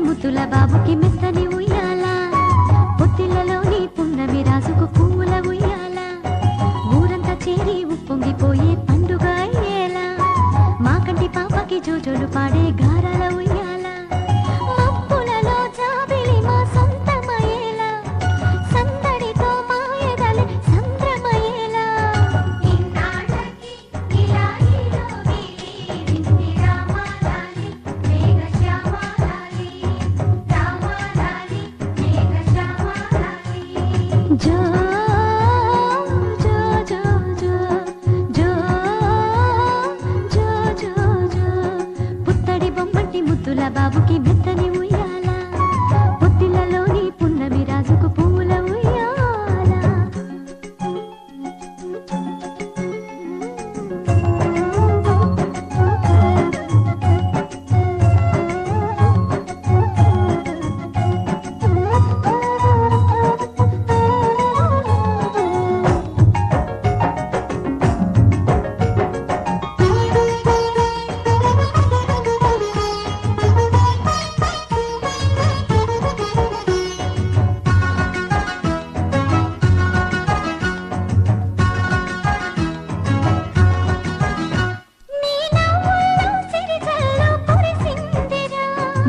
ముద్దుల బాబుకి మెత్తని ఉయ్యాల పొత్తిళ్ళలోని పున్నమి రాసుకు పువ్వుల ఉయ్యాల ఊరంతా చేరి ఉప్పొంగిపోయే పండుగ అయ్యేలా మా కంటి పాపకి జోజోలు పాడే గారాల ఉయ్యాల మబ్బులలో జాబిలి మా సొంతమయ్యేలా సందడితో మా ఎదలే సంద్రమయ్యేలా ఇన్నాళ్ళకి ఇలా ఈరోగి వింది రామాలాలి మేఘశ్యామాలాలి రామాలాలి మేఘశ్యామాలాలి జో ముద్దుల బాబుకి మెత్తని ఉయ్యాల పొత్తిళ్ళలోని పున్నమి రాజుకు పువ్వుల ఉయ్యాల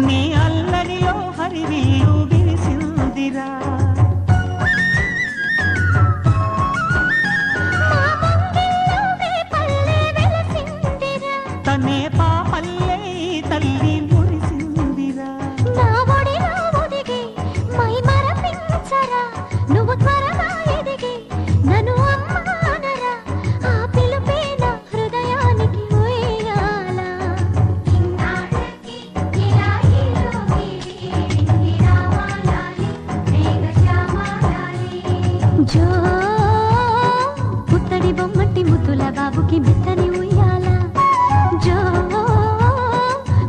నీ అల్లరిలో హరివిల్లు విరిసిందిరా తనే పాపల్లే తల్లి మురిసిందిరా నువ్వు త్వరగా ఎదిగి నన్ను అమ్మానరా ఆ పిలుపే నా హృదయానికి ఉయ్యాల ఇన్నాళ్ళకి ఇలా ఈరోగి వింది రామాలాలి మేఘశ్యామాలాలి జో పుత్తడి బొమ్మటి ముద్దుల బాబుకి మెత్తని ఉయ్యాల జో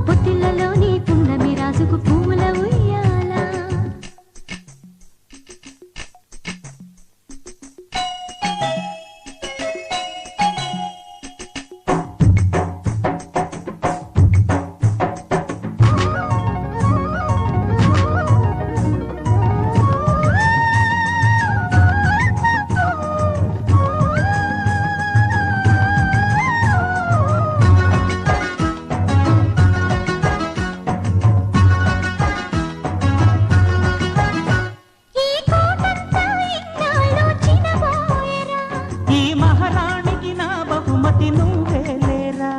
పొత్తిళ్ళలోని పున్నమి రాజుకు పువ్వుల ఉయ్యాల ఈ మహారాణికి నా బహుమతి నువ్వేలేరా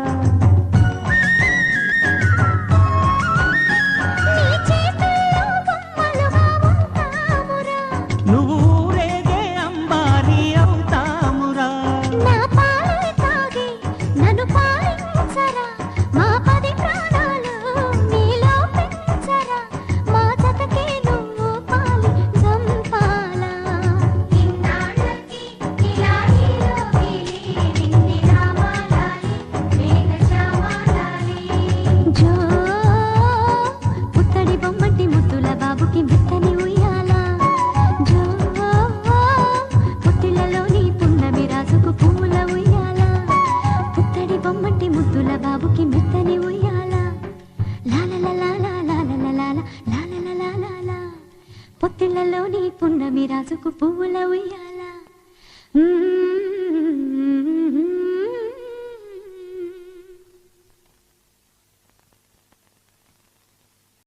నువ్వు ఊరేగే అంబారి అవుతామురా నన్ను పాలించరా మా 10 ప్రాణాలు నీలో పెంచరా మా జతకే నువ్వు పాలి జంపాలా ఇన్నాళ్ళకి ఇలా ఈరోగి వింది రామాలాలి మేఘశ్యామాలాలి జో పుత్తడి బొమ్మటి ముద్దుల బాబుకి మెత్తని ఉయ్యాల జో పొత్తిళ్ళలోని పున్నమి రాజుకు పువ్వుల ఉయ్యాల పుత్తడి బొమ్మటి ముద్దుల బాబుకి మెత్తని ఉయ్యాల లాలలాలా పొత్తిళ్ళలోని పున్నమి రాజుకు పువ్వుల ఉయ్యాల